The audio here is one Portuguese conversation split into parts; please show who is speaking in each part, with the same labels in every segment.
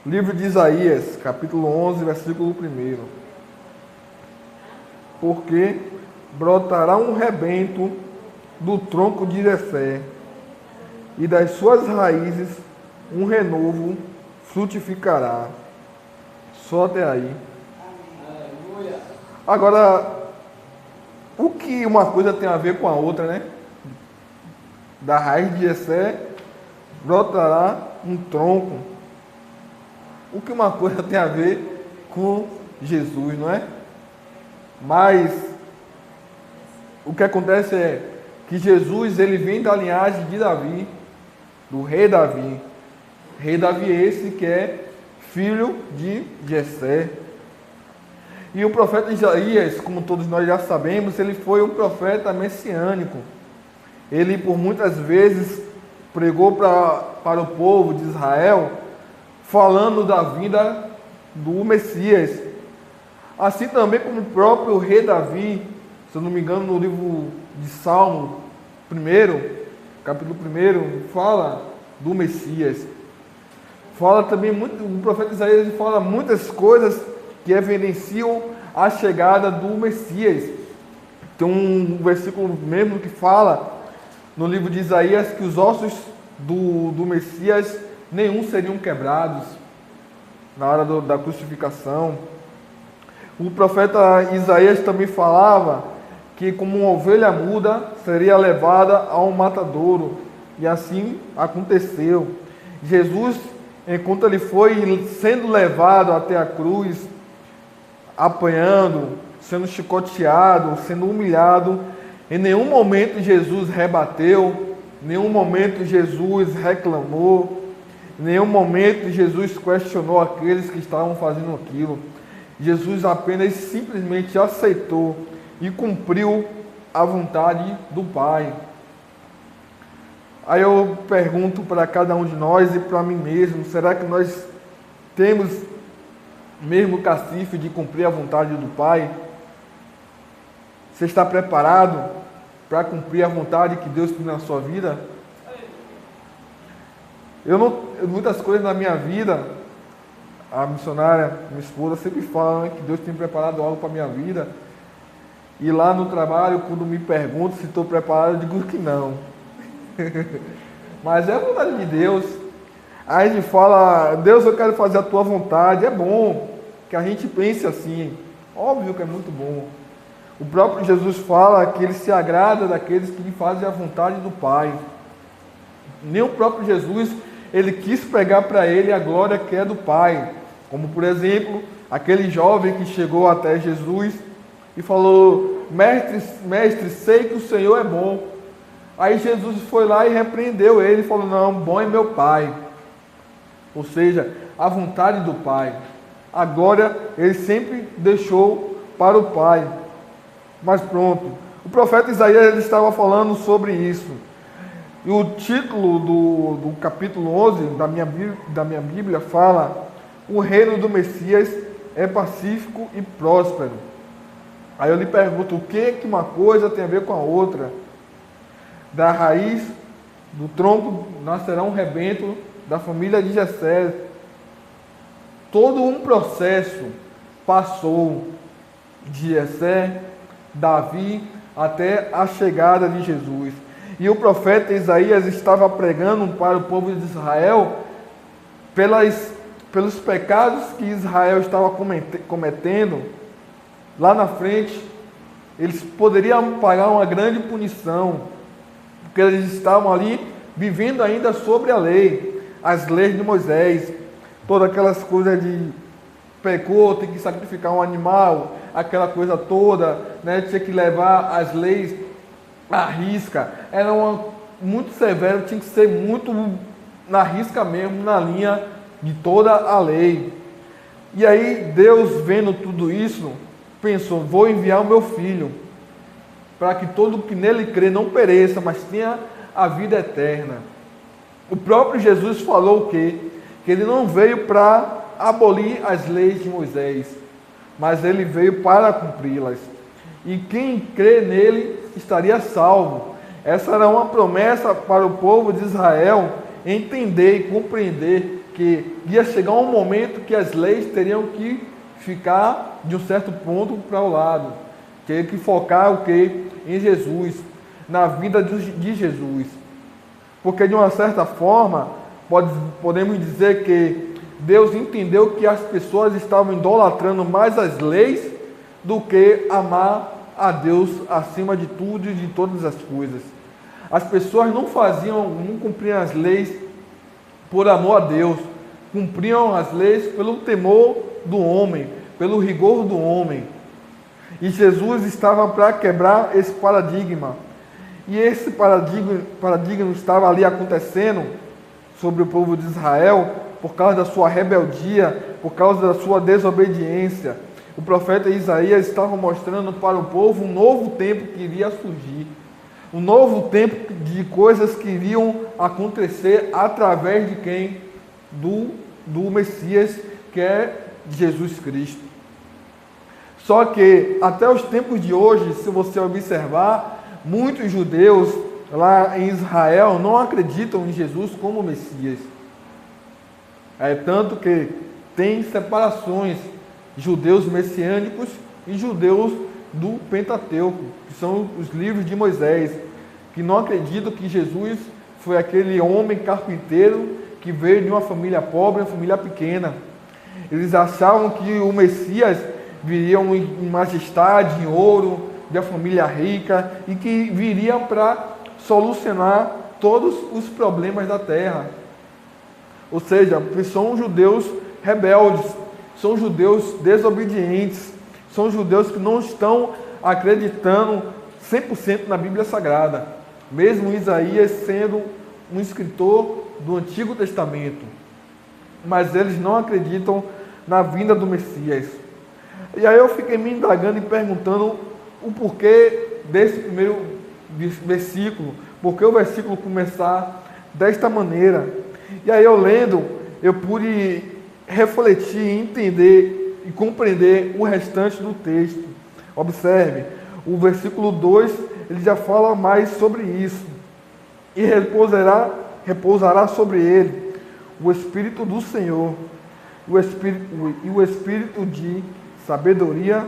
Speaker 1: Livro de Isaías, capítulo 11, versículo 1. Porque brotará um rebento do tronco de Jessé, e das suas raízes um renovo frutificará. Só até aí. Agora, o que uma coisa tem a ver com a outra, né? Da raiz de Jessé brotará um tronco. O que uma coisa tem a ver com Jesus, não é? Mas o que acontece é que Jesus, ele vem da linhagem de Davi, do rei Davi. Rei Davi esse que é filho de Jessé. E o profeta Isaías, como todos nós já sabemos, ele foi um profeta messiânico. Ele por muitas vezes pregou para o povo de Israel, falando da vinda do Messias. Assim também como o próprio rei Davi, se eu não me engano, no livro de Salmo 1, capítulo 1, fala do Messias. Fala também muito, o profeta Isaías fala muitas coisas que evidenciam a chegada do Messias. Tem um versículo mesmo que fala no livro de Isaías que os ossos do Messias nenhum seriam quebrados na hora da crucificação. O profeta Isaías também falava que como uma ovelha muda seria levada ao matadouro, e assim aconteceu. Jesus, enquanto ele foi sendo levado até a cruz, apanhando, sendo chicoteado, sendo humilhado, em nenhum momento Jesus rebateu, em nenhum momento Jesus reclamou, em nenhum momento Jesus questionou aqueles que estavam fazendo aquilo. Jesus apenas simplesmente aceitou e cumpriu a vontade do Pai. Aí eu pergunto para cada um de nós e para mim mesmo, será que nós temos mesmo o cacife de cumprir a vontade do Pai? Você está preparado para cumprir a vontade que Deus tem na sua vida? Muitas coisas na minha vida, a missionária, minha esposa, sempre fala, né, que Deus tem preparado algo para a minha vida. E lá no trabalho, quando me perguntam se estou preparado, eu digo que não. Mas é a vontade de Deus. Aí a gente fala, Deus, eu quero fazer a tua vontade. É bom que a gente pense assim. Óbvio que é muito bom. O próprio Jesus fala que ele se agrada daqueles que fazem a vontade do Pai. Nem o próprio Jesus, ele quis pregar para ele a glória que é do Pai. Como, por exemplo, aquele jovem que chegou até Jesus e falou, mestre, sei que o Senhor é bom. Aí Jesus foi lá e repreendeu ele e falou, não, bom é meu Pai. Ou seja, a vontade do Pai. A glória ele sempre deixou para o Pai. Mas pronto, o profeta Isaías ele estava falando sobre isso. E o título do capítulo 11 da minha Bíblia fala, o reino do Messias é pacífico e próspero. Aí eu lhe pergunto, o que uma coisa tem a ver com a outra? Da raiz do tronco nascerá um rebento da família de Jessé. Todo um processo passou de Jessé, Davi, até a chegada de Jesus. E o profeta Isaías estava pregando para o povo de Israel pelos pecados que Israel estava cometendo. Lá na frente, eles poderiam pagar uma grande punição, porque eles estavam ali vivendo ainda sobre a lei, as leis de Moisés, todas aquelas coisas de pecou, tem que sacrificar um animal, aquela coisa toda, né? Tinha que levar as leis à risca, era muito severo, tinha que ser muito na risca mesmo, na linha de toda a lei. E aí Deus, vendo tudo isso, pensou, vou enviar o meu filho, para que todo que nele crê não pereça, mas tenha a vida eterna. O próprio Jesus falou o quê? Que ele não veio para abolir as leis de Moisés, mas ele veio para cumpri-las. E quem crê nele estaria salvo. Essa era uma promessa para o povo de Israel entender e compreender que ia chegar um momento que as leis teriam que ficar de um certo ponto para o lado. Teria que focar o quê? Em Jesus, na vida de Jesus. Porque de uma certa forma, podemos dizer que Deus entendeu que as pessoas estavam idolatrando mais as leis do que amar a Deus acima de tudo e de todas as coisas. As pessoas não cumpriam as leis por amor a Deus, cumpriam as leis pelo temor do homem, pelo rigor do homem. E Jesus estava para quebrar esse paradigma. E esse paradigma estava ali acontecendo sobre o povo de Israel por causa da sua rebeldia, por causa da sua desobediência. O profeta Isaías estava mostrando para o povo um novo tempo que iria surgir. Um novo tempo de coisas que iriam acontecer através de quem? Do Messias, que é Jesus Cristo. Só que até os tempos de hoje, se você observar, muitos judeus lá em Israel não acreditam em Jesus como Messias. É tanto que tem separações, judeus messiânicos e judeus do Pentateuco, que são os livros de Moisés, que não acreditam que Jesus foi aquele homem carpinteiro que veio de uma família pobre, uma família pequena. Eles achavam que o Messias viria em majestade, em ouro, de uma família rica, e que viria para solucionar todos os problemas da terra. Ou seja, são judeus rebeldes, são judeus desobedientes, são judeus que não estão acreditando 100% na Bíblia Sagrada, mesmo Isaías sendo um escritor do Antigo Testamento, mas eles não acreditam na vinda do Messias. E aí eu fiquei me indagando e perguntando o porquê desse primeiro versículo, porque o versículo começar desta maneira. E aí eu lendo, eu pude refletir, entender e compreender o restante do texto. Observe, o versículo 2, ele já fala mais sobre isso. E repousará sobre ele o Espírito do Senhor, o Espírito de sabedoria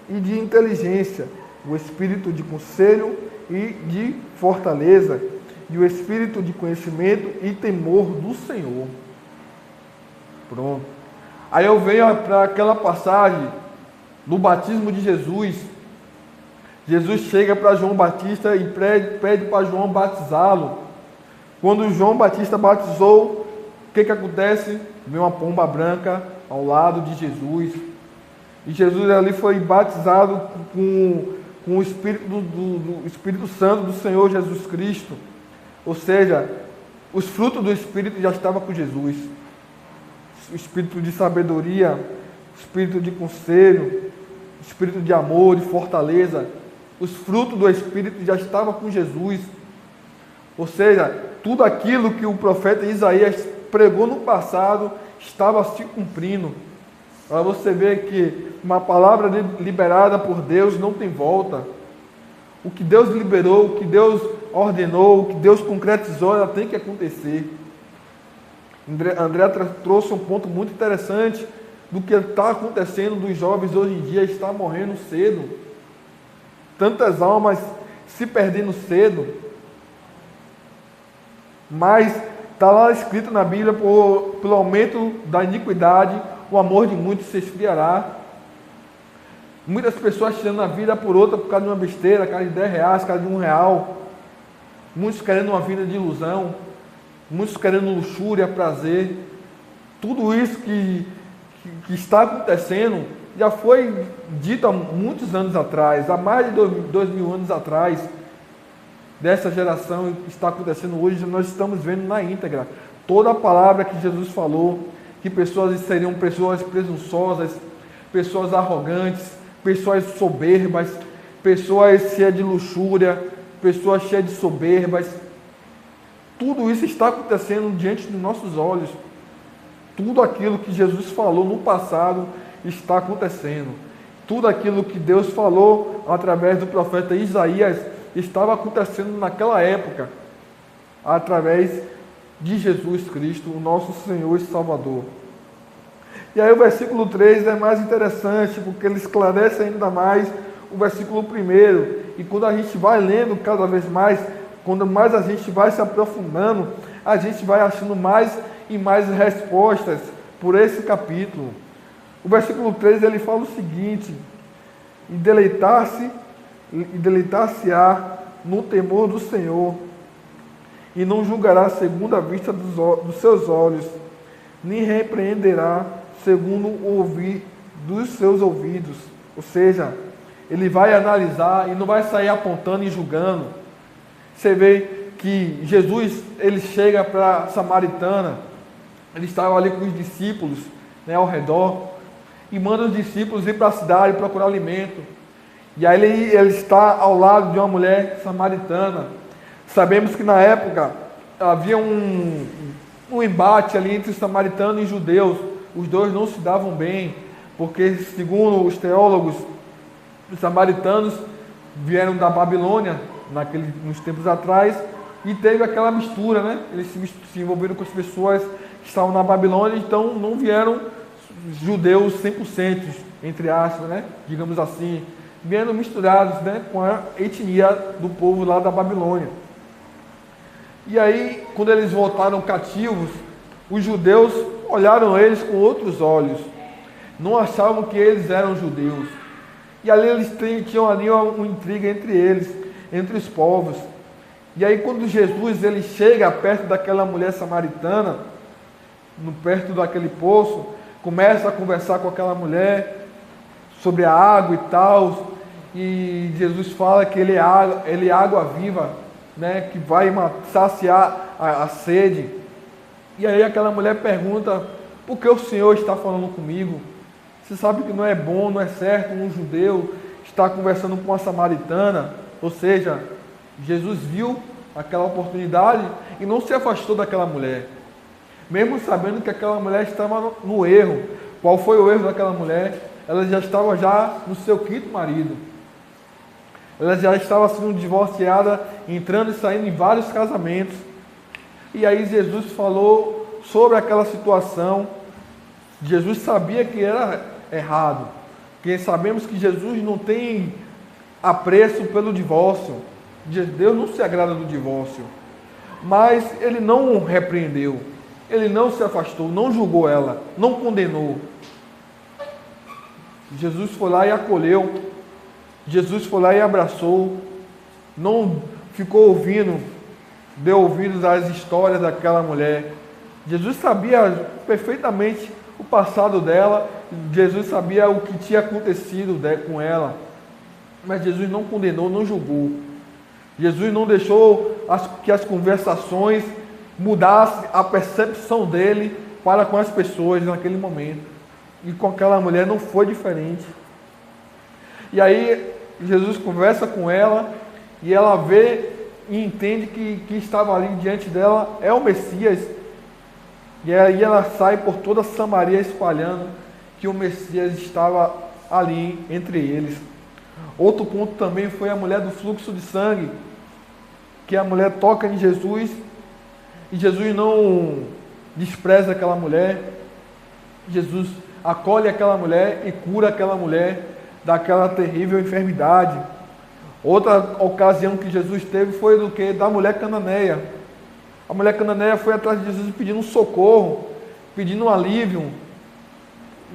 Speaker 1: e de inteligência, o Espírito de conselho e de fortaleza, e o Espírito de conhecimento e temor do Senhor. Pronto. Aí eu venho para aquela passagem do batismo de Jesus. Jesus chega para João Batista e pede para João batizá-lo. Quando João Batista batizou, o que acontece? Vem uma pomba branca ao lado de Jesus. E Jesus ali foi batizado com o Espírito do Espírito Santo do Senhor Jesus Cristo. Ou seja, os frutos do Espírito já estavam com Jesus. O Espírito de sabedoria, o Espírito de conselho, o Espírito de amor, de fortaleza. Os frutos do Espírito já estavam com Jesus. Ou seja, tudo aquilo que o profeta Isaías pregou no passado estava se cumprindo. Para você ver que uma palavra liberada por Deus não tem volta. O que Deus liberou, o que Deus ordenou, o que Deus concretizou, ela tem que acontecer. André trouxe um ponto muito interessante do que está acontecendo dos jovens hoje em dia, está morrendo cedo. Tantas almas se perdendo cedo. Mas está lá escrito na Bíblia, pelo aumento da iniquidade, o amor de muitos se esfriará. Muitas pessoas tirando a vida por outra por causa de uma besteira, por causa de 10 reais, por causa de R$1. Muitos querendo uma vida de ilusão, muitos querendo luxúria, prazer. Tudo isso que está acontecendo já foi dito há muitos anos atrás, há mais de 2000 anos atrás. Dessa geração que está acontecendo hoje, nós estamos vendo na íntegra toda a palavra que Jesus falou, que pessoas seriam pessoas presunçosas, pessoas arrogantes, pessoas soberbas, pessoas cheias de luxúria, pessoas cheias de soberbas. Tudo isso está acontecendo diante dos nossos olhos. Tudo aquilo que Jesus falou no passado está acontecendo. Tudo aquilo que Deus falou através do profeta Isaías estava acontecendo naquela época, através de Jesus Cristo, o nosso Senhor e Salvador. E aí o versículo 3 é mais interessante, porque ele esclarece ainda mais o versículo 1. E quando a gente vai lendo cada vez mais, quando mais a gente vai se aprofundando, a gente vai achando mais e mais respostas por esse capítulo. O versículo 3 ele fala o seguinte: e deleitar-se-á no temor do Senhor, e não julgará segundo a vista dos seus olhos, nem repreenderá segundo o ouvir dos seus ouvidos. Ou seja, ele vai analisar e não vai sair apontando e julgando. Você vê que Jesus, ele chega para a samaritana, ele estava ali com os discípulos, né, ao redor, e manda os discípulos ir para a cidade procurar alimento. E aí ele está ao lado de uma mulher samaritana. Sabemos que na época havia um embate ali entre samaritanos e judeus. Os dois não se davam bem, porque segundo os teólogos, os samaritanos vieram da Babilônia nos tempos atrás, e teve aquela mistura, né? Eles se envolveram com as pessoas que estavam na Babilônia, então não vieram judeus 100%, entre aspas, né? Digamos assim, vieram misturados, né, com a etnia do povo lá da Babilônia. E aí, quando eles voltaram cativos, os judeus olharam eles com outros olhos, não achavam que eles eram judeus. E ali eles tinham ali uma intriga entre eles, entre os povos. E aí quando Jesus ele chega perto daquela mulher samaritana, perto daquele poço, começa a conversar com aquela mulher sobre a água e tal, e Jesus fala que ele é água viva, né, que vai saciar a sede. E aí aquela mulher pergunta: por que o Senhor está falando comigo? Você sabe que não é bom, não é certo um judeu estar conversando com uma samaritana. Ou seja, Jesus viu aquela oportunidade e não se afastou daquela mulher, mesmo sabendo que aquela mulher estava no erro. Qual foi o erro daquela mulher? Ela já estava no seu quinto marido. Ela já estava sendo divorciada, entrando e saindo em vários casamentos. E aí Jesus falou sobre aquela situação. Jesus sabia que era errado, porque sabemos que Jesus não tem apreço pelo divórcio. Deus não se agrada do divórcio, mas ele não repreendeu, ele não se afastou, não julgou ela, não condenou. Jesus foi lá e acolheu, Jesus foi lá e abraçou, não ficou ouvindo, deu ouvidos às histórias daquela mulher. Jesus sabia perfeitamente o passado dela, Jesus sabia o que tinha acontecido com ela, mas Jesus não condenou, não julgou. Jesus não deixou que as conversações mudassem a percepção dele para com as pessoas naquele momento. E com aquela mulher não foi diferente. E aí Jesus conversa com ela e ela vê e entende que estava ali diante dela é o Messias. E aí ela sai por toda Samaria espalhando que o Messias estava ali entre eles. Outro ponto também foi a mulher do fluxo de sangue, que a mulher toca em Jesus e Jesus não despreza aquela mulher. Jesus acolhe aquela mulher e cura aquela mulher daquela terrível enfermidade. Outra ocasião que Jesus teve foi da mulher cananeia. A mulher cananeia foi atrás de Jesus pedindo um socorro, pedindo um alívio,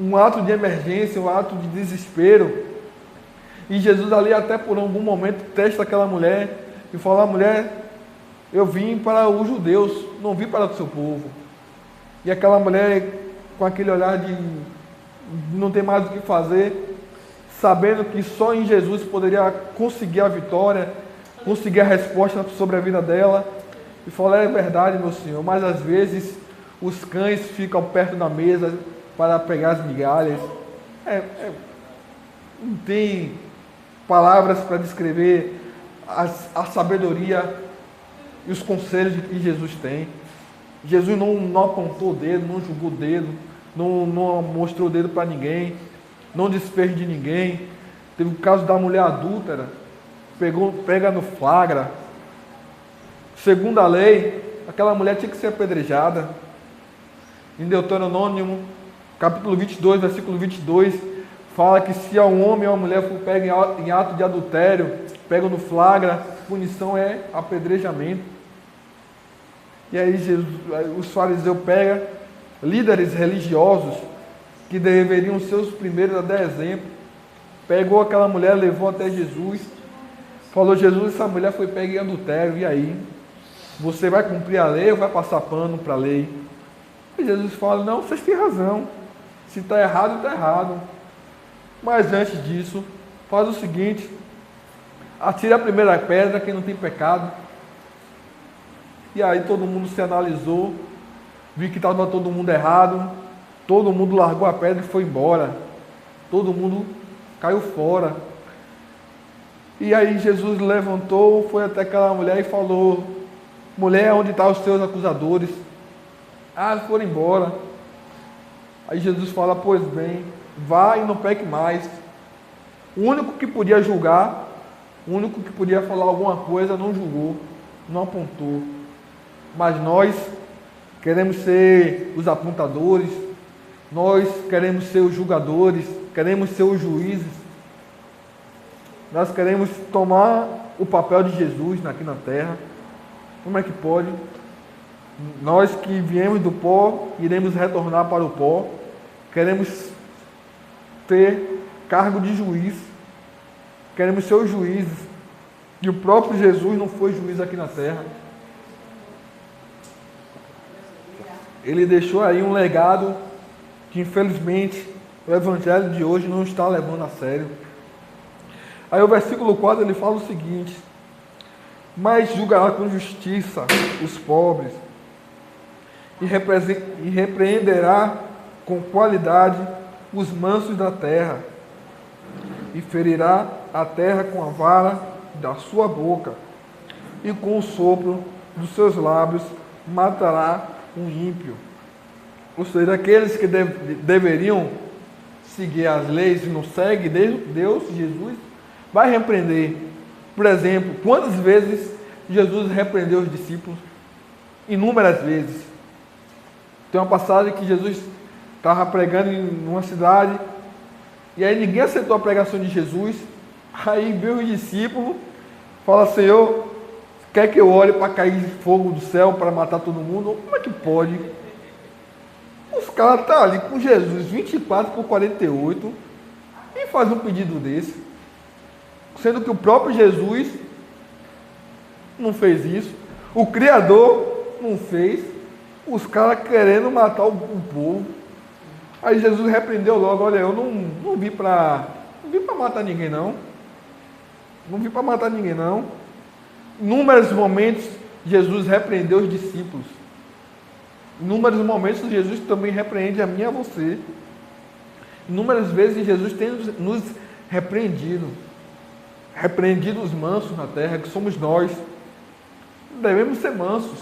Speaker 1: um ato de emergência, um ato de desespero. E Jesus ali até por algum momento testa aquela mulher e fala: mulher, eu vim para os judeus, não vim para o seu povo. E aquela mulher com aquele olhar de não ter mais o que fazer, sabendo que só em Jesus poderia conseguir a vitória, conseguir a resposta sobre a vida dela, e falou: é verdade, meu Senhor, mas às vezes os cães ficam perto da mesa para pegar as migalhas. Não tem palavras para descrever a sabedoria e os conselhos que Jesus tem. Jesus não apontou o dedo, não julgou o dedo, não mostrou o dedo para ninguém, não desfez de ninguém. Teve o caso da mulher adúltera, pega no flagra. Segundo a lei, aquela mulher tinha que ser apedrejada. Em Deuteronômio, capítulo 22, versículo 22, fala que se um homem ou uma mulher for pego em ato de adultério, pego no flagra, punição é apedrejamento. E aí os fariseus pegam líderes religiosos, que deveriam ser os primeiros a dar exemplo, pegou aquela mulher, levou até Jesus, falou: Jesus, essa mulher foi pega em adultério, e aí? Você vai cumprir a lei ou vai passar pano para a lei? E Jesus fala: não, vocês têm razão, se está errado, está errado. Mas antes disso, faz o seguinte: atire a primeira pedra quem não tem pecado. E aí todo mundo se analisou, viu que estava todo mundo errado, todo mundo largou a pedra e foi embora, todo mundo caiu fora. E aí Jesus levantou, foi até aquela mulher e falou: mulher, onde estão os seus acusadores? Ah, foram embora. Aí Jesus fala: pois bem, vá e não peque mais. O único que podia julgar, o único que podia falar alguma coisa, não julgou, não apontou. Mas nós queremos ser os apontadores, nós queremos ser os julgadores, queremos ser os juízes. Nós queremos tomar o papel de Jesus aqui na terra. Como é que pode? Nós que viemos do pó, iremos retornar para o pó. Queremos ter cargo de juiz. Queremos ser os juízes. E o próprio Jesus não foi juiz aqui na terra. Ele deixou aí um legado que, infelizmente, o evangelho de hoje não está levando a sério. Aí o versículo 4 ele fala o seguinte: mas julgará com justiça os pobres e repreenderá com qualidade os mansos da terra, e ferirá a terra com a vara da sua boca, e com o sopro dos seus lábios matará um ímpio. Ou seja, aqueles que deveriam seguir as leis e não seguem, Deus, Jesus, vai repreender. Por exemplo, quantas vezes Jesus repreendeu os discípulos? Inúmeras vezes. Tem uma passagem que Jesus estava pregando em uma cidade, e aí ninguém aceitou a pregação de Jesus. Aí veio os discípulos, fala: Senhor, quer que eu olhe para cair fogo do céu para matar todo mundo? Como é que pode? Os caras estão ali com Jesus 24/48 e faz um pedido desse, sendo que o próprio Jesus não fez isso, o Criador não fez, os caras querendo matar o povo. Aí Jesus repreendeu logo: olha, eu não vim para matar ninguém não. Não vim para matar ninguém não. Inúmeros momentos Jesus repreendeu os discípulos. Inúmeros momentos Jesus também repreende a mim e a você. Inúmeras vezes Jesus tem nos repreendido. Repreendido os mansos na terra, que somos nós. Devemos ser mansos.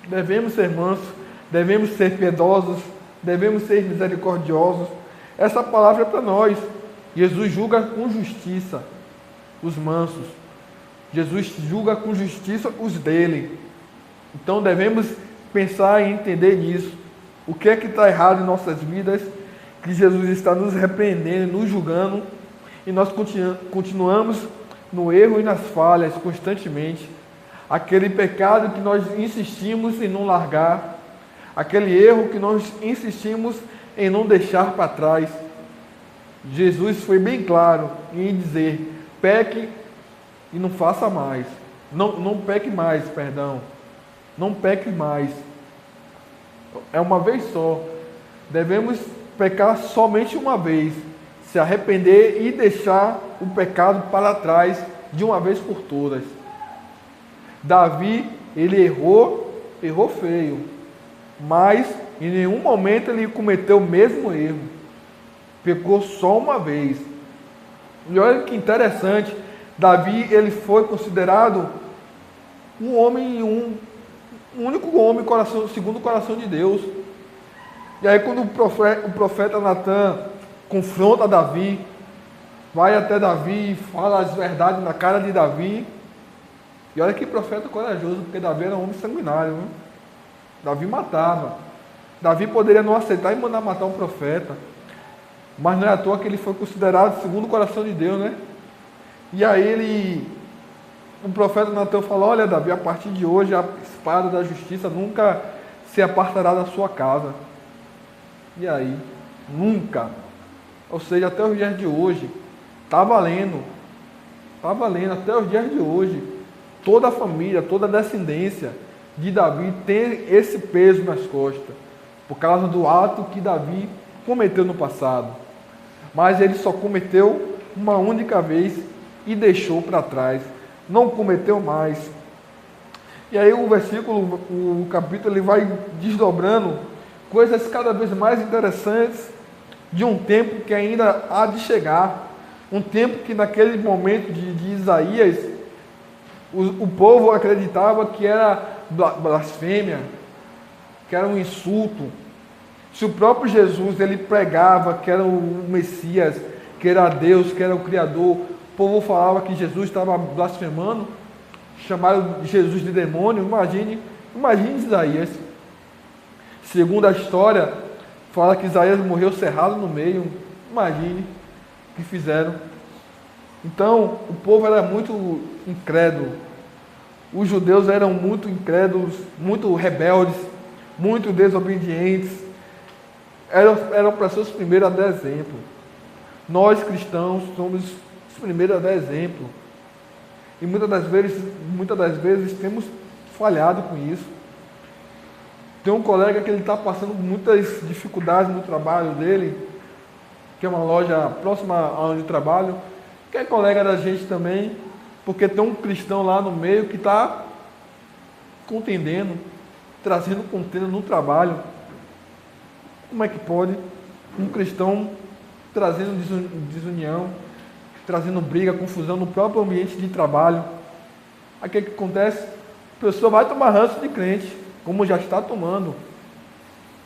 Speaker 1: Devemos ser mansos. Devemos ser piedosos. Devemos ser misericordiosos. Essa palavra é para nós. Jesus julga com justiça os mansos. Jesus julga com justiça os dele. Então devemos pensar e entender nisso. O que é que está errado em nossas vidas, que Jesus está nos repreendendo, nos julgando, e nós continuamos no erro e nas falhas constantemente. Aquele pecado que nós insistimos em não largar, aquele erro que nós insistimos em não deixar para trás. Jesus foi bem claro em dizer: peque e não faça mais. Não peque mais, perdão. Não peque mais. É uma vez só. Devemos pecar somente uma vez. Se arrepender e deixar o pecado para trás de uma vez por todas. Davi, ele errou feio. Mas em nenhum momento ele cometeu o mesmo erro. Pecou só uma vez. E olha que interessante. Davi, ele foi considerado um homem, um único homem, segundo o coração de Deus. E aí quando o profeta Natan confronta Davi, vai até Davi e fala as verdades na cara de Davi, E olha que profeta corajoso, porque Davi era um homem sanguinário, né? Davi matava. Davi poderia não aceitar e mandar matar um profeta. Mas não é à toa que ele foi considerado segundo o coração de Deus, né? E aí o profeta Natã falou: olha, Davi, a partir de hoje a espada da justiça nunca se apartará da sua casa. E aí? Nunca. Ou seja, até os dias de hoje, está valendo. Está valendo até os dias de hoje. Toda a família, toda a descendência de Davi tem esse peso nas costas, por causa do ato que Davi cometeu no passado. Mas ele só cometeu uma única vez e deixou para trás. Não cometeu mais. E aí o versículo, o capítulo, ele vai desdobrando coisas cada vez mais interessantes de um tempo que ainda há de chegar. Um tempo que naquele momento de Isaías, o povo acreditava que era blasfêmia, que era um insulto. Se o próprio Jesus ele pregava que era o Messias, que era Deus, que era o Criador, o povo falava que Jesus estava blasfemando, chamaram Jesus de demônio. Imagine Isaías. Segundo a história, fala que Isaías morreu cerrado no meio. Imagine o que fizeram. Então, o povo era muito incrédulo. Os judeus eram muito incrédulos, muito rebeldes, muito desobedientes. Eram para ser os primeiros a dar exemplo. Nós, cristãos, somos os primeiros a dar exemplo. E muitas das vezes temos falhado com isso. Tem um colega que ele está passando muitas dificuldades no trabalho dele, que é uma loja próxima a onde eu trabalho, que é colega da gente também, porque tem um cristão lá no meio que está contendendo, trazendo contenda no trabalho. Como é que pode um cristão trazendo desunião, trazendo briga, confusão no próprio ambiente de trabalho? Aí o que acontece? A pessoa vai tomar ranço de crente, como já está tomando,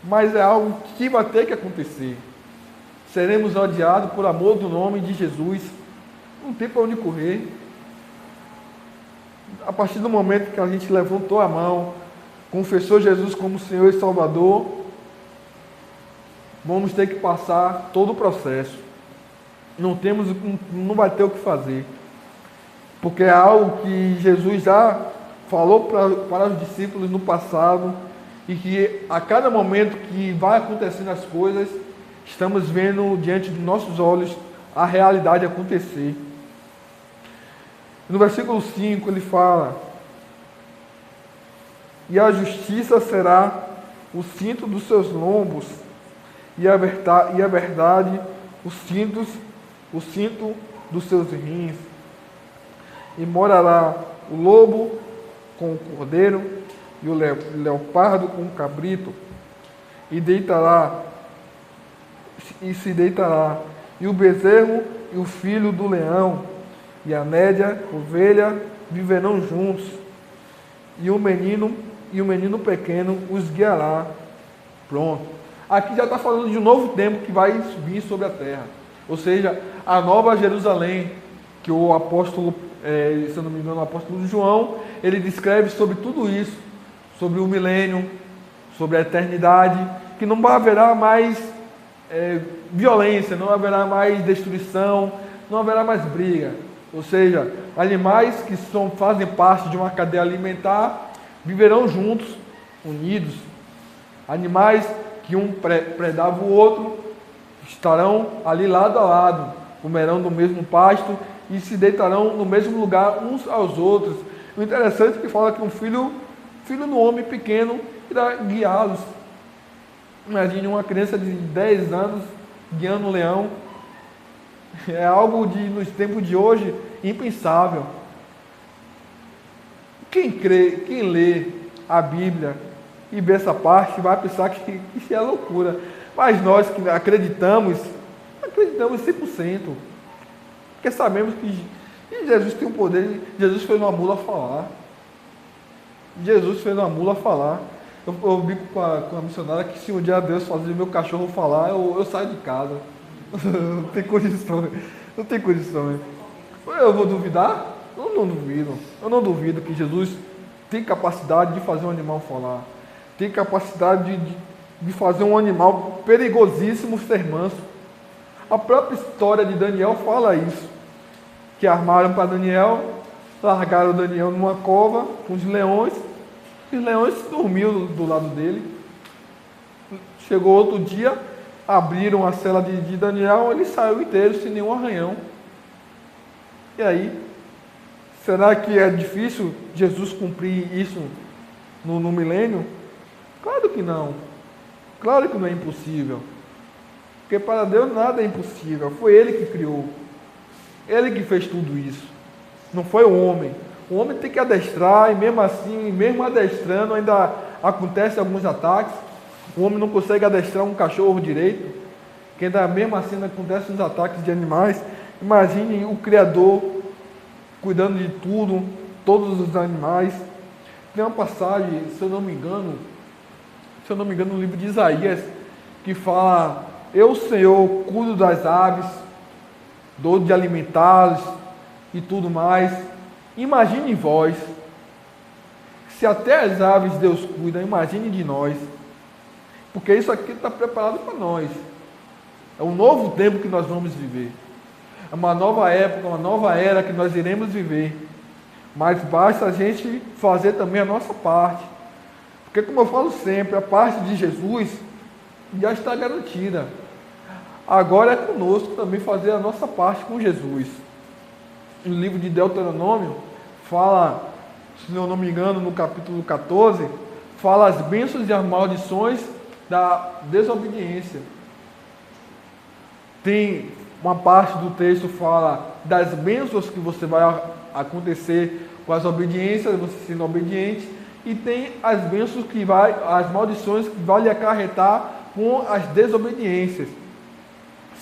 Speaker 1: mas é algo que vai ter que acontecer. Seremos odiados por amor do nome de Jesus. Não tem para onde correr. A partir do momento que a gente levantou a mão, confessou Jesus como Senhor e Salvador, vamos ter que passar todo o processo. Não vai ter o que fazer, porque é algo que Jesus já falou para os discípulos no passado, e que a cada momento que vai acontecendo as coisas, estamos vendo diante dos nossos olhos a realidade acontecer. No versículo 5 ele fala: e a justiça será o cinto dos seus lombos, e a verdade o cinto dos seus rins. E morará o lobo com o cordeiro, e o leopardo com o cabrito, e se deitará, e o bezerro e o filho do leão, e a nédia, ovelha, viverão juntos, e o menino pequeno os guiará. Pronto. Aqui já está falando de um novo tempo que vai vir sobre a terra. Ou seja, a nova Jerusalém, que o apóstolo, se eu não me engano, o apóstolo João, ele descreve sobre tudo isso, sobre o milênio, sobre a eternidade, que não haverá mais violência, não haverá mais destruição, não haverá mais briga. Ou seja, animais que fazem parte de uma cadeia alimentar viverão juntos, unidos. Animais que um predava o outro estarão ali lado a lado, comerão do mesmo pasto e se deitarão no mesmo lugar uns aos outros. O interessante é que fala que um filho do homem pequeno irá guiá-los. Imagine uma criança de 10 anos guiando um leão. É algo nos tempos de hoje impensável. Quem lê a Bíblia e vê essa parte vai pensar que isso é loucura. Mas nós que acreditamos 100%. Porque sabemos que Jesus tem o poder. Jesus fez uma mula falar. Eu brinco com a missionária que se um dia Deus fazer meu cachorro falar, eu saio de casa. Não tem condições. Eu vou duvidar? eu não duvido que Jesus tem capacidade de fazer um animal falar, tem capacidade de fazer um animal perigosíssimo ser manso. A própria história de Daniel fala isso, que armaram para Daniel, largaram Daniel numa cova com os leões dormiu do lado dele. Chegou outro dia, abriram a cela de Daniel, ele saiu inteiro, sem nenhum arranhão. E aí, será que é difícil Jesus cumprir isso no milênio? Claro que não. Claro que não é impossível. Porque para Deus nada é impossível. Foi Ele que criou. Ele que fez tudo isso. Não foi o homem. O homem tem que adestrar, e mesmo assim, mesmo adestrando, ainda acontecem alguns ataques. O homem não consegue adestrar um cachorro direito, que ainda mesmo assim ainda acontecem os ataques de animais. Imagine o Criador cuidando de tudo, todos os animais. Tem uma passagem, se eu não me engano, no livro de Isaías, que fala: eu, Senhor, cuido das aves, dou de alimentá-las e tudo mais. Imagine vós, se até as aves Deus cuida, imagine de nós, porque isso aqui está preparado para nós. É um novo tempo que nós vamos viver, é uma nova época, uma nova era que nós iremos viver, mas basta a gente fazer também a nossa parte, porque, como eu falo sempre, a parte de Jesus já está garantida. Agora é conosco também fazer a nossa parte com Jesus. No livro de Deuteronômio fala, se eu não me engano, no capítulo 14, fala as bênçãos e as maldições da desobediência. Tem uma parte do texto que fala das bênçãos que você vai acontecer com as obediências, você sendo obediente, e tem as bênçãos as maldições que vai lhe acarretar com as desobediências.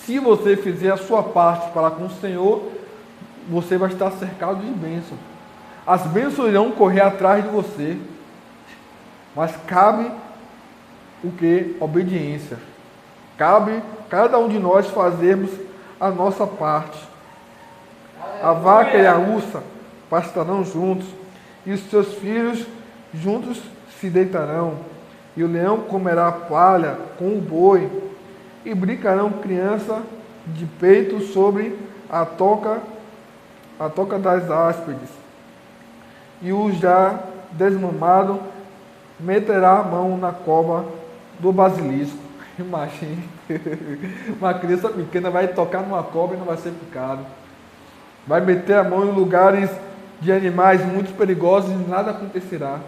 Speaker 1: Se você fizer a sua parte para com o Senhor, você vai estar cercado de bênçãos. As bênçãos irão correr atrás de você, mas cabe o que? Obediência. Cabe cada um de nós fazermos a nossa parte. A vaca e a ursa pastarão juntos, e os seus filhos juntos se deitarão, e o leão comerá palha com o boi, e brincarão criança de peito sobre a toca das áspides, e o já desmamado meterá a mão na cova do basilisco. Imagine, uma criança pequena vai tocar numa cobra e não vai ser picado, vai meter a mão em lugares de animais muito perigosos e nada acontecerá.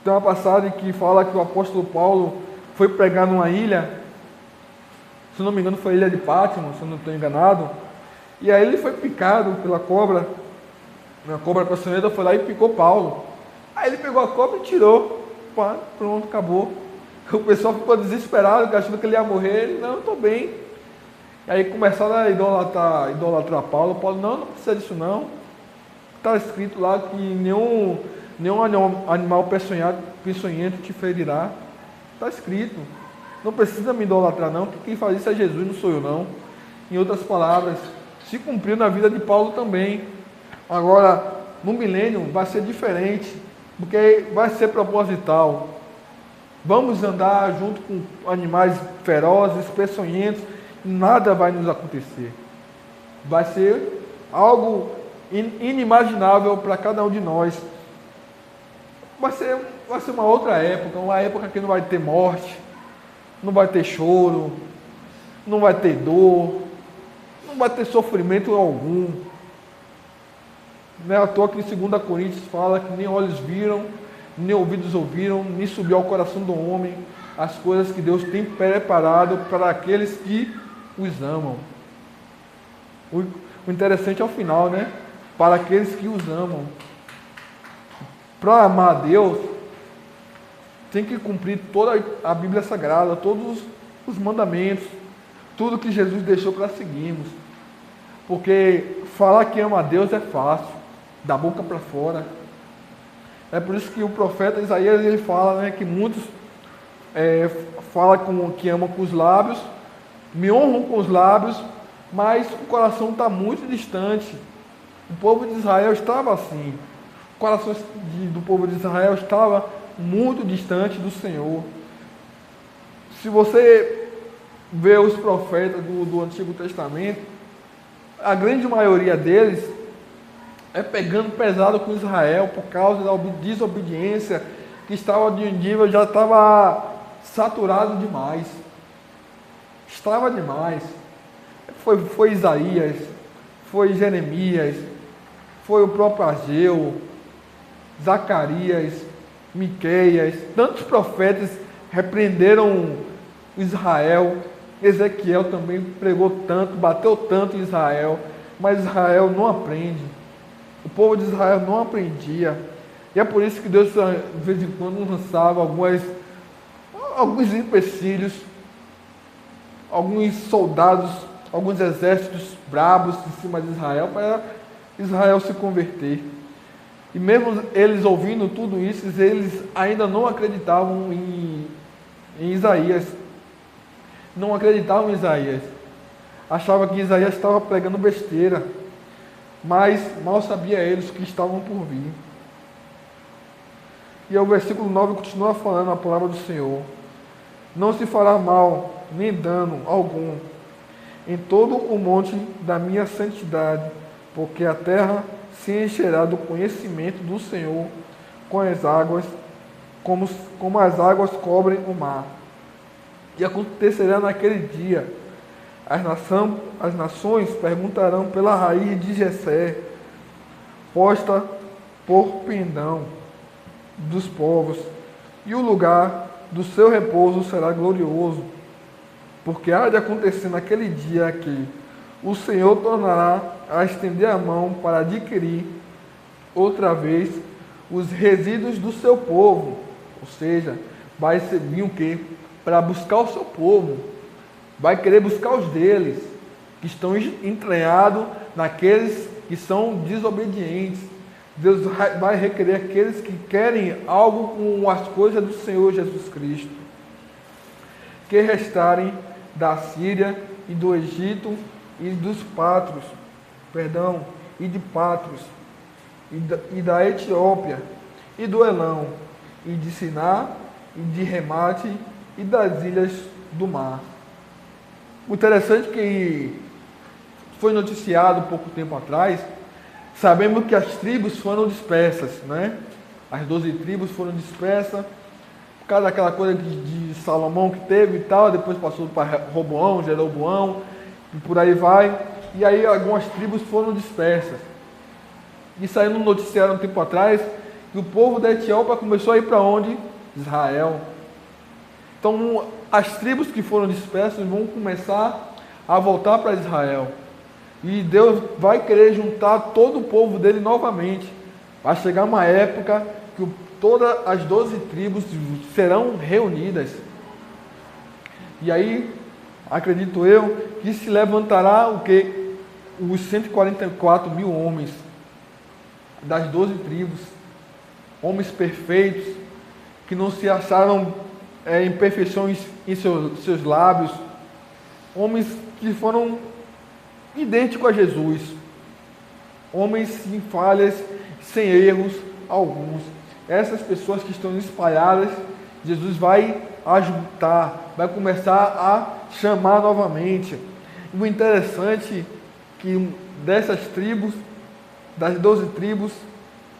Speaker 1: Tem uma passagem que fala que o apóstolo Paulo foi pregar numa ilha, se não me engano foi a ilha de Patmos, se eu não estou enganado, e aí ele foi picado pela cobra, a cobra peçonhenta foi lá e picou Paulo. Aí ele pegou a cobra e tirou, pá, pronto, acabou. O pessoal ficou desesperado, achando que ele ia morrer. Ele: não, estou bem. E aí começaram a idolatrar Paulo. Paulo: não precisa disso não. Está escrito lá que nenhum animal peçonhento te ferirá. Está escrito. Não precisa me idolatrar não, porque quem faz isso é Jesus, não sou eu não. Em outras palavras, se cumpriu na vida de Paulo também. Agora, no milênio vai ser diferente, porque vai ser proposital. Vamos andar junto com animais ferozes, peçonhentos, e nada vai nos acontecer. Vai ser algo inimaginável para cada um de nós. Vai ser uma outra época, uma época que não vai ter morte, não vai ter choro, não vai ter dor, não vai ter sofrimento algum. Não é à toa que em 2 Coríntios fala que nem olhos viram, nem ouvidos ouviram, nem subiu ao coração do homem as coisas que Deus tem preparado para aqueles que os amam. O interessante é o final, né? Para aqueles que os amam. Para amar a Deus, tem que cumprir toda a Bíblia Sagrada, todos os mandamentos, tudo que Jesus deixou para seguirmos. Porque falar que ama a Deus é fácil, da boca para fora. É por isso que o profeta Isaías ele fala, né, que muitos falam que amam com os lábios, me honram com os lábios, mas o coração está muito distante. O povo de Israel estava assim. O coração do povo de Israel estava muito distante do Senhor. Se você vê os profetas do Antigo Testamento, a grande maioria deles é pegando pesado com Israel por causa da desobediência que estava de um nível, já estava saturado demais. Estava demais. Foi Isaías, foi Jeremias, foi o próprio Ageu, Zacarias, Miqueias, tantos profetas repreenderam Israel. Ezequiel também pregou tanto, bateu tanto em Israel, mas Israel não aprende. O povo de Israel não aprendia. E é por isso que Deus, de vez em quando, lançava alguns empecilhos, alguns soldados, alguns exércitos bravos em cima de Israel, para Israel se converter. E mesmo eles ouvindo tudo isso, eles ainda não acreditavam em Isaías. Não acreditavam em Isaías. Achavam que Isaías estava pregando besteira. Mas mal sabia eles que estavam por vir. E o versículo 9 continua falando a palavra do Senhor. Não se fará mal, nem dano algum, em todo o monte da minha santidade, porque a terra se encherá do conhecimento do Senhor com as águas, como as águas cobrem o mar. E acontecerá naquele dia, as nações perguntarão pela raiz de Jessé, posta por pendão dos povos, e o lugar do seu repouso será glorioso, porque há de acontecer naquele dia que o Senhor tornará a estender a mão para adquirir outra vez os resíduos do seu povo, ou seja, vai vir o quê? Para buscar o seu povo, vai querer buscar os deles, que estão entranhados naqueles que são desobedientes. Deus vai requerer aqueles que querem algo com as coisas do Senhor Jesus Cristo, que restarem da Síria e do Egito e dos Patros, e de Patros, e da Etiópia, e do Elão, e de Siná, e de Remate, e das ilhas do mar. O interessante é que foi noticiado pouco tempo atrás, sabemos que as tribos foram dispersas, né? As 12 tribos foram dispersas, por causa daquela coisa de Salomão que teve e tal, depois passou para Roboão, Jeroboão, e por aí vai, e aí algumas tribos foram dispersas. E saiu no noticiário um tempo atrás, que o povo da Etiópia começou a ir para onde? Israel. Então, as tribos que foram dispersas vão começar a voltar para Israel. E Deus vai querer juntar todo o povo dele novamente. Vai chegar uma época que todas as 12 tribos serão reunidas. E aí, acredito eu, que se levantará o quê? Os 144 mil homens das 12 tribos. Homens perfeitos, que não se acharam imperfeições em seus lábios. Homens que foram idêntico a Jesus, homens sem falhas, sem erros alguns. Essas pessoas que estão espalhadas, Jesus vai ajuntar, vai começar a chamar novamente. E o interessante é que dessas tribos, das 12 tribos,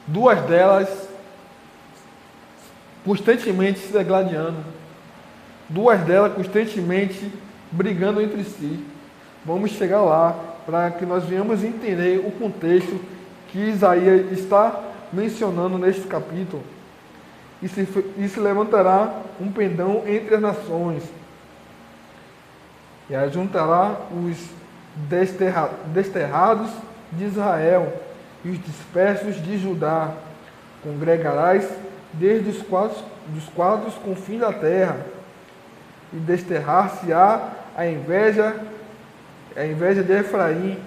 Speaker 1: 2 delas constantemente se degladiando, 2 delas constantemente brigando entre si. Vamos chegar lá para que nós venhamos entender o contexto que Isaías está mencionando neste capítulo. E se levantará um pendão entre as nações, e ajuntará os desterrados de Israel e os dispersos de Judá. Congregarás desde os quatro confins da terra, e desterrar-se-á a inveja de Efraim,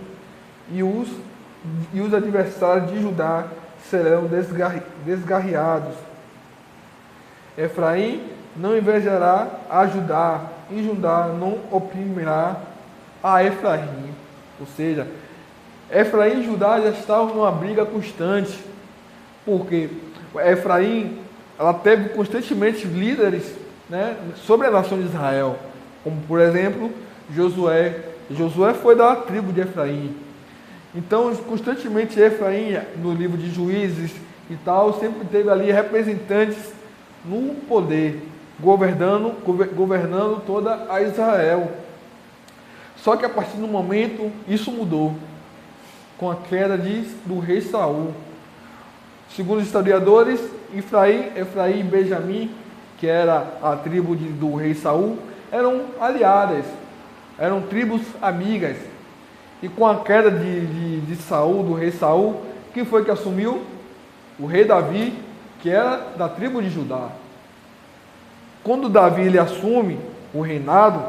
Speaker 1: e os adversários de Judá serão desgarreados. Efraim não invejará a Judá, e Judá não oprimirá a Efraim. Ou seja, Efraim e Judá já estavam numa briga constante, porque Efraim, ela teve constantemente líderes, né, sobre a nação de Israel, como por exemplo Josué. Josué foi da tribo de Efraim. Então, constantemente Efraim, no livro de Juízes e tal, sempre teve ali representantes no poder, governando toda a Israel. Só que a partir do momento, isso mudou, com a queda do rei Saul. Segundo os historiadores, Efraim e Benjamim, que era a tribo do rei Saul, eram aliadas, eram tribos amigas. E com a queda de Saul, do rei Saul, quem foi que assumiu? O rei Davi, que era da tribo de Judá. Quando Davi ele assume o reinado,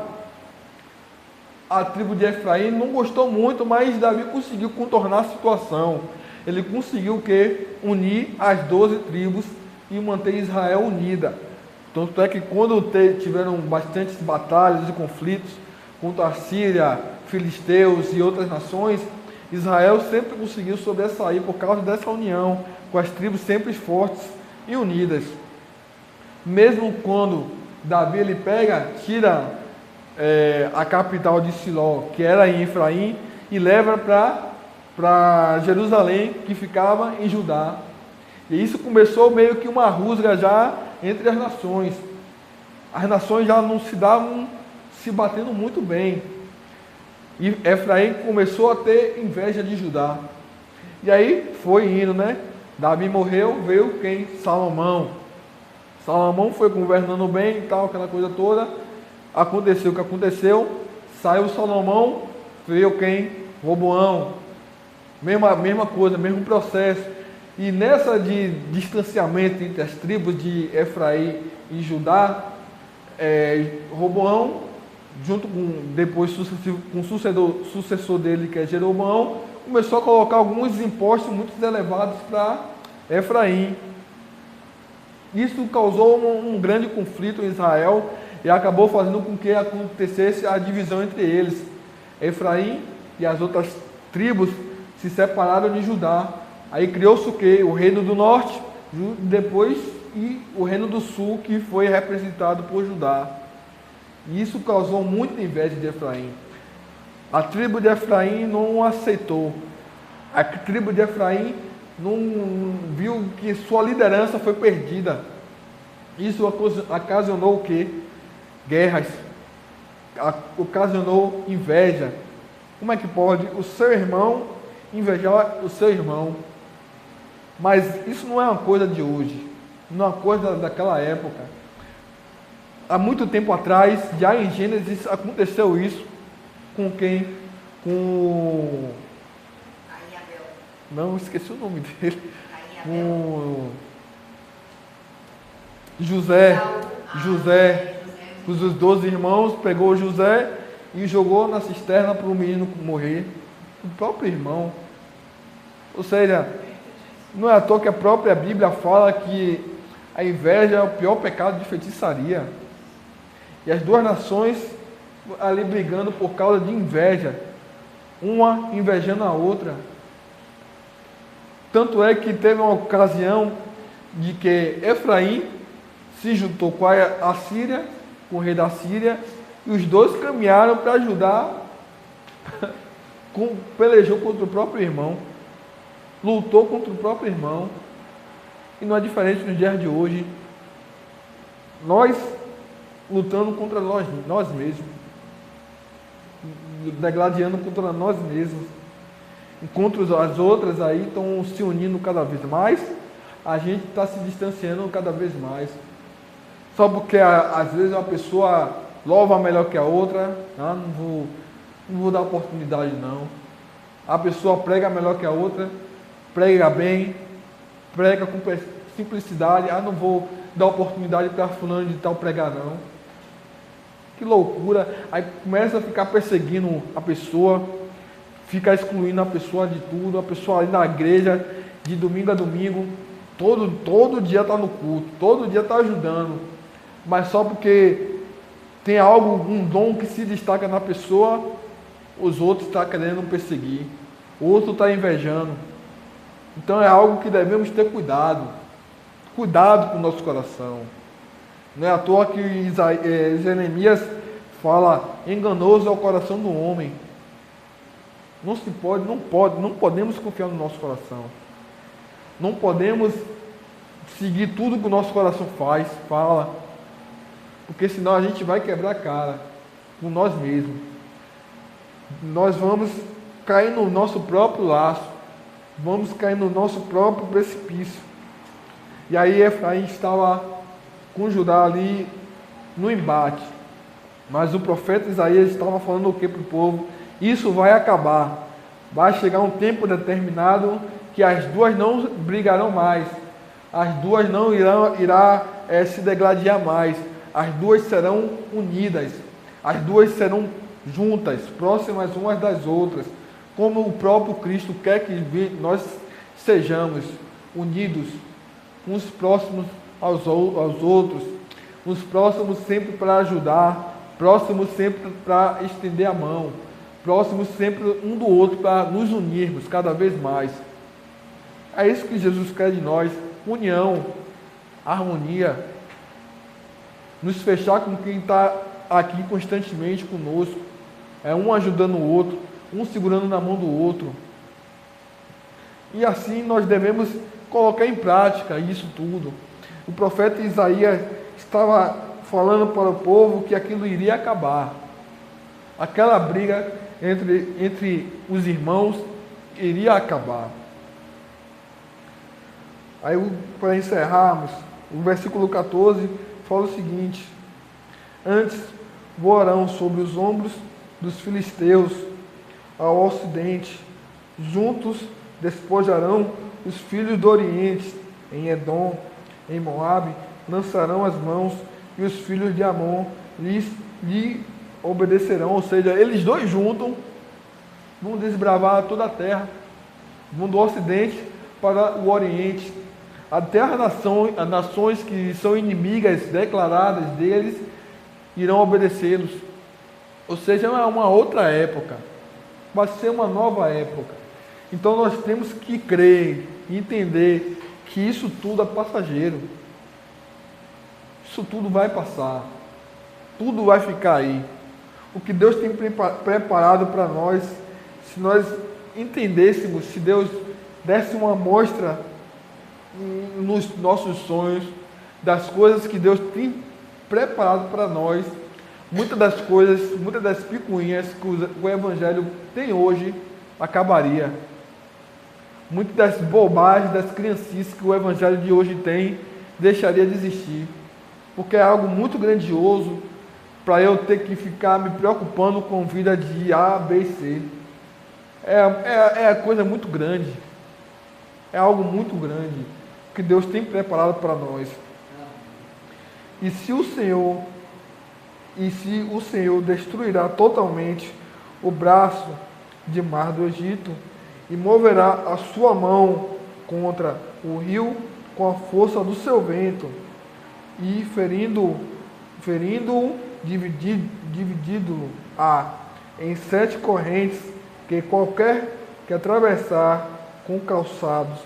Speaker 1: a tribo de Efraim não gostou muito, mas Davi conseguiu contornar a situação. Ele conseguiu o quê? Unir as 12 tribos e manter Israel unida. Tanto é que quando tiveram bastantes batalhas e conflitos contra a Síria, filisteus e outras nações, Israel sempre conseguiu sobressair por causa dessa união, com as tribos sempre fortes e unidas. Mesmo quando Davi ele tira a capital de Siló, que era em Efraim, e leva para Jerusalém, que ficava em Judá. E isso começou meio que uma rusga já entre as nações. As nações já não se davam se batendo muito bem. E Efraim começou a ter inveja de Judá. E aí foi indo, né? Davi morreu, veio quem? Salomão. Salomão foi governando bem e tal, aquela coisa toda. Aconteceu o que aconteceu. Saiu Salomão, veio quem? Roboão. Mesma coisa, mesmo processo. E nessa de distanciamento entre as tribos de Efraim e Judá, Roboão, junto com depois com o sucessor dele, que é Jeroboão, começou a colocar alguns impostos muito elevados para Efraim. Isso causou um grande conflito em Israel e acabou fazendo com que acontecesse a divisão entre eles. Efraim e as outras tribos se separaram de Judá. Aí criou-se o quê? O reino do norte, depois e o reino do sul, que foi representado por Judá. E isso causou muita inveja de Efraim. A tribo de Efraim não aceitou. A tribo de Efraim não viu que sua liderança foi perdida. Isso ocasionou o quê? Guerras. Ocasionou inveja. Como é que pode o seu irmão invejar o seu irmão? Mas isso não é uma coisa de hoje, não é uma coisa daquela época. Há muito tempo atrás, já em Gênesis, aconteceu isso. Com quem? Com...
Speaker 2: Abel.
Speaker 1: Não, esqueci o nome dele. Com
Speaker 2: José.
Speaker 1: Os 12 irmãos, pegou José e jogou na cisterna para o menino morrer. O próprio irmão. Ou seja, não é à toa que a própria Bíblia fala que a inveja é o pior pecado de feitiçaria. E as duas nações ali brigando por causa de inveja, uma invejando a outra. Tanto é que teve uma ocasião de que Efraim se juntou com a Síria, com o rei da Síria, e os dois caminharam para ajudar, pelejou contra o próprio irmão, lutou contra o próprio irmão. E não é diferente nos dias de hoje. Nós lutando contra nós mesmos, degladiando contra nós mesmos, enquanto as outras aí estão se unindo cada vez mais, a gente está se distanciando cada vez mais, só porque às vezes uma pessoa louva melhor que a outra. Não vou dar oportunidade não. A pessoa prega melhor que a outra, prega bem, prega com simplicidade. Não vou dar oportunidade para fulano de tal pregar não. Que loucura. Aí começa a ficar perseguindo a pessoa, fica excluindo a pessoa de tudo. A pessoa ali na igreja, de domingo a domingo, todo dia está no culto, todo dia está ajudando, mas só porque tem algo, um dom que se destaca na pessoa, os outros estão querendo perseguir, o outro está invejando. Então é algo que devemos ter cuidado. Cuidado com o nosso coração. Não é à toa que Jeremias fala, enganoso é o coração do homem. Não podemos confiar no nosso coração. Não podemos seguir tudo que o nosso coração fala, porque senão a gente vai quebrar a cara com nós mesmos. Nós vamos cair no nosso próprio laço, vamos cair no nosso próprio precipício. E aí Efraim estava com Judá ali no embate, mas o profeta Isaías estava falando o que para o povo? Isso vai acabar, vai chegar um tempo determinado que as duas não brigarão mais, as duas não irão se degladiar mais, as duas serão unidas, as duas serão juntas, próximas umas das outras, como o próprio Cristo quer que nós sejamos unidos, uns próximos aos outros, uns próximos sempre para ajudar, próximos sempre para estender a mão, próximos sempre um do outro para nos unirmos cada vez mais. É isso que Jesus quer de nós, união, harmonia, nos fechar com quem está aqui constantemente conosco, um ajudando o outro, um segurando na mão do outro. E assim nós devemos colocar em prática isso tudo. O profeta Isaías estava falando para o povo que aquilo iria acabar. Aquela briga entre os irmãos iria acabar. Aí, para encerrarmos, o versículo 14 fala o seguinte: antes voarão sobre os ombros dos filisteus ao ocidente, juntos despojarão os filhos do oriente, em Edom, em Moabe, lançarão as mãos, e os filhos de Amon lhe obedecerão. Ou seja, eles dois juntos vão desbravar toda a terra, vão do ocidente para o oriente. A terra, as nações que são inimigas declaradas deles, irão obedecê-los. Ou seja, é uma outra época, vai ser uma nova época. Então nós temos que crer e entender que isso tudo é passageiro. Isso tudo vai passar. Tudo vai ficar aí. O que Deus tem preparado para nós, se nós entendêssemos, se Deus desse uma amostra nos nossos sonhos, das coisas que Deus tem preparado para nós, muitas das picuinhas que o Evangelho tem hoje, acabaria. Muitas das bobagens, das criancices que o Evangelho de hoje tem, deixaria de existir. Porque é algo muito grandioso para eu ter que ficar me preocupando com vida de A, B e C. É coisa muito grande. É algo muito grande que Deus tem preparado para nós. E se o Senhor destruirá totalmente o braço de mar do Egito e moverá a sua mão contra o rio com a força do seu vento e ferindo-o, dividido-o em 7 correntes que qualquer que atravessar com calçados.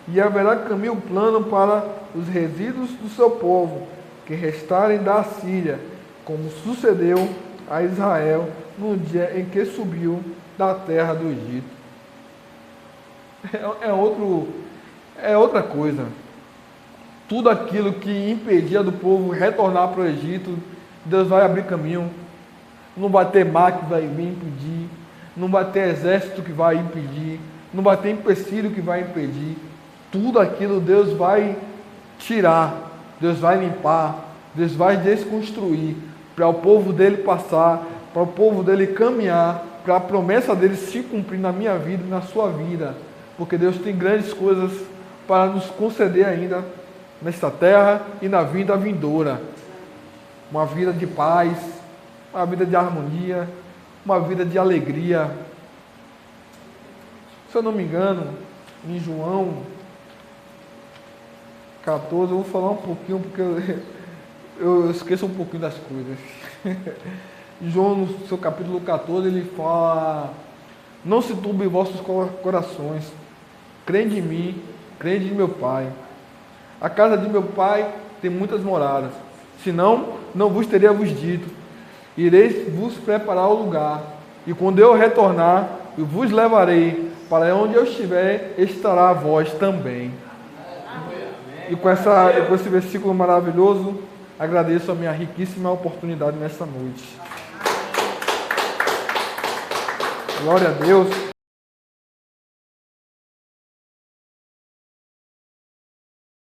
Speaker 1: E haverá caminho plano para os resíduos do seu povo, que restarem da Assíria, como sucedeu a Israel no dia em que subiu da terra do Egito. É outra coisa. Tudo aquilo que impedia do povo retornar para o Egito, Deus vai abrir caminho. Não vai ter mar que vai vir impedir, não vai ter exército que vai impedir, não vai ter empecilho que vai impedir. Tudo aquilo Deus vai tirar, Deus vai limpar, Deus vai desconstruir, para o povo dele passar, para o povo dele caminhar, para a promessa dele se cumprir na minha vida e na sua vida, porque Deus tem grandes coisas para nos conceder ainda nesta terra e na vida vindoura. Uma vida de paz, uma vida de harmonia, uma vida de alegria. Se eu não me engano, em João 14, eu vou falar um pouquinho, porque eu esqueço um pouquinho das coisas. João, no seu capítulo 14, ele fala: não se turbe vossos corações, crede em mim, crede em meu Pai. A casa de meu Pai tem muitas moradas, senão não vos teria vos dito, ireis vos preparar o lugar, e quando eu retornar, eu vos levarei, para onde eu estiver, estará vós também. E com esse versículo maravilhoso, agradeço a minha riquíssima oportunidade nessa noite. Glória a Deus.